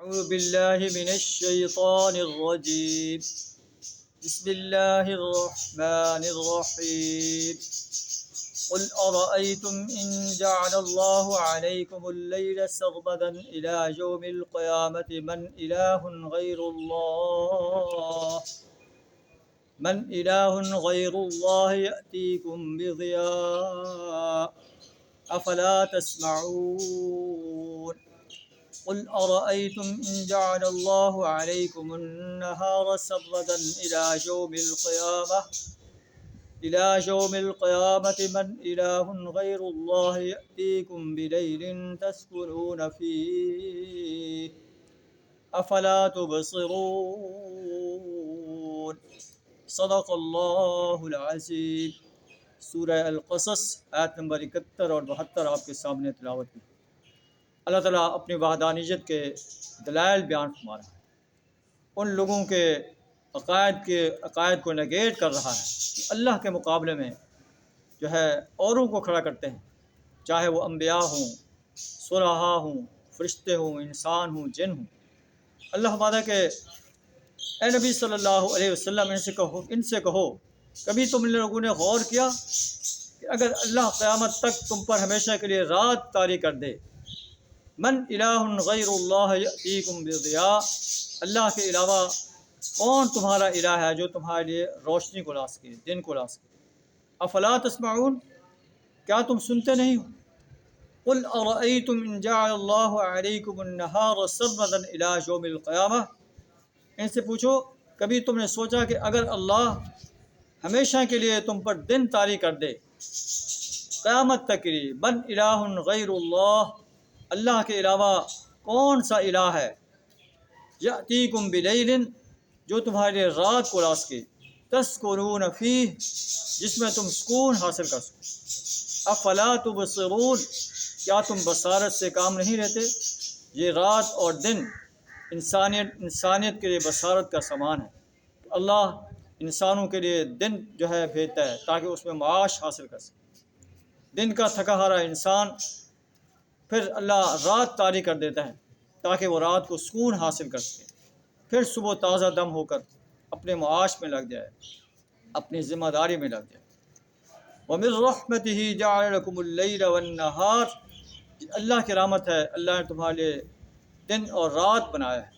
أعوذ بالله من الشيطان الرجيم. بسم الله الرحمن الرحيم. قل أرأيتم إن جعل الله عليكم الليل سرمدا إلى يوم القيامة من إله غير الله يأتيكم بضياء أفلا تسمعون. قل أرأيتم إن جعل الله عليكم النهار سرمدا إلى يوم القيامة من إله غير الله يأتيكم بليل تسكنون فيه أفلا تبصرون. صدق اللہ العظیم. سورہ القصص آیت نمبر 71 اور 72 آپ کے سامنے تلاوت کی. اللہ تعالیٰ اپنی وحدانیت کے دلائل بیان فرما رہا ہے. ان لوگوں کے عقائد کو نگیٹ کر رہا ہے کہ اللہ کے مقابلے میں جو ہے اوروں کو کھڑا کرتے ہیں، چاہے وہ انبیاء ہوں، صلحاء ہوں، فرشتے ہوں، انسان ہوں، جن ہوں. اللہ فرماتا ہے کہ اے نبی صلی اللہ علیہ وسلم ان سے کہو کبھی تم لوگوں نے غور کیا کہ اگر اللہ قیامت تک تم پر ہمیشہ کے لیے رات طاری کر دے، من الہ غیر اللہ یأتیکم بضیاء، اللہ کے علاوہ کون تمہارا الہ ہے جو تمہارے لیے روشنی کو لا سکے، دن کو لا سکے. افلا تسمعون، کیا تم سنتے نہیں ہو؟ قل ارأیتم ان جعل اللہ علیکم النہار سرمدا الی یوم القیامہ، ان سے پوچھو کبھی تم نے سوچا کہ اگر اللہ ہمیشہ کے لیے تم پر دن طاری کر دے قیامت تک کے لیے، من الہ غیر اللہ، اللہ کے علاوہ کون سا الہ ہے، یأتیکم بلیل، جو تمہارے لیے رات کو لا سکے، تسکنون فیہ، جس میں تم سکون حاصل کر سکو. افلا تبصرون، کیا تم بصارت سے کام نہیں لیتے؟ یہ رات اور دن انسانیت کے لیے بصارت کا سامان ہے. اللہ انسانوں کے لیے دن جو ہے بھیجتا ہے تاکہ اس میں معاش حاصل کر سکے. دن کا تھکا ہارا انسان پھر اللہ رات طاری کر دیتا ہے تاکہ وہ رات کو سکون حاصل کر سکے، پھر صبح تازہ دم ہو کر اپنے معاش میں لگ جائے، اپنی ذمہ داری میں لگ جائے. وَمِن رَحْمَتِهِ جَعَلَ لَكُمُ اللَّيْلَ وَالنَّهَارَ، اللہ کی رحمت ہے، اللہ نے تمہارے لیے دن اور رات بنایا ہے.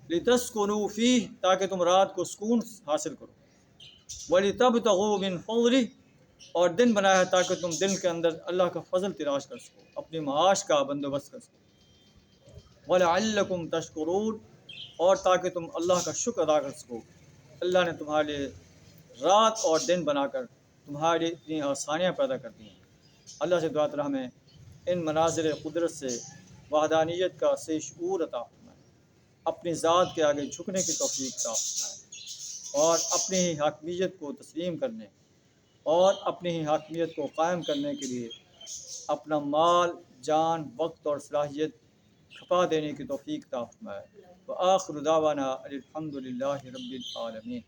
لِتَسْكُنُوا فِيهِ، تاکہ تم رات کو سکون حاصل کرو. وَلِتَبْتَغُوا مِن فَضْلِهِ، اور دن بنایا ہے تاکہ تم دن کے اندر اللہ کا فضل تلاش کر سکو، اپنی معاش کا بندوبست کر سکو. وَلَعَلَّكُمْ تَشْكُرُونَ، اور تاکہ تم اللہ کا شکر ادا کر سکو. اللہ نے تمہارے لیے رات اور دن بنا کر تمہارے لیے اتنی آسانیاں پیدا کر دی ہیں. اللہ سے دعا تعالیٰ ہمیں ان مناظر قدرت سے وحدانیت کا صحیح شعور عطا فرمائے، اپنی ذات کے آگے جھکنے کی توفیق عطا فرمائے، اور اپنی ہی حاکمیت کو تسلیم کرنے اور اپنی ہی حاکمیت کو قائم کرنے کے لیے اپنا مال، جان، وقت اور صلاحیت کھپا دینے کی توفیق عطا فرمائے. وآخر دعوانا الحمد للہ رب العالمین.